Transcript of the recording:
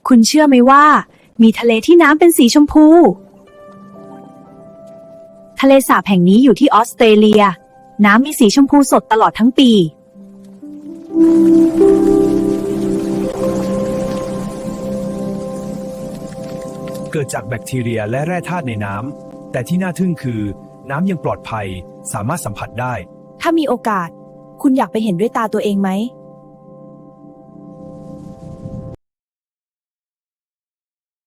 คุณเชื่อไหมว่า มีทะเลที่น้ำเป็นสีชมพู ทะเลสาบแห่งนี้อยู่ที่ออสเตรเลีย น้ำมีสีชมพูสดตลอดทั้งปี เกิดจากแบคทีเรียและแร่ธาตุในน้ำแต่ที่น่าทึ่งคือน้ำยังปลอดภัยสามารถสัมผัสได้ ถ้ามีโอกาส คุณอยากไปเห็นด้วยตาตัวเองไหม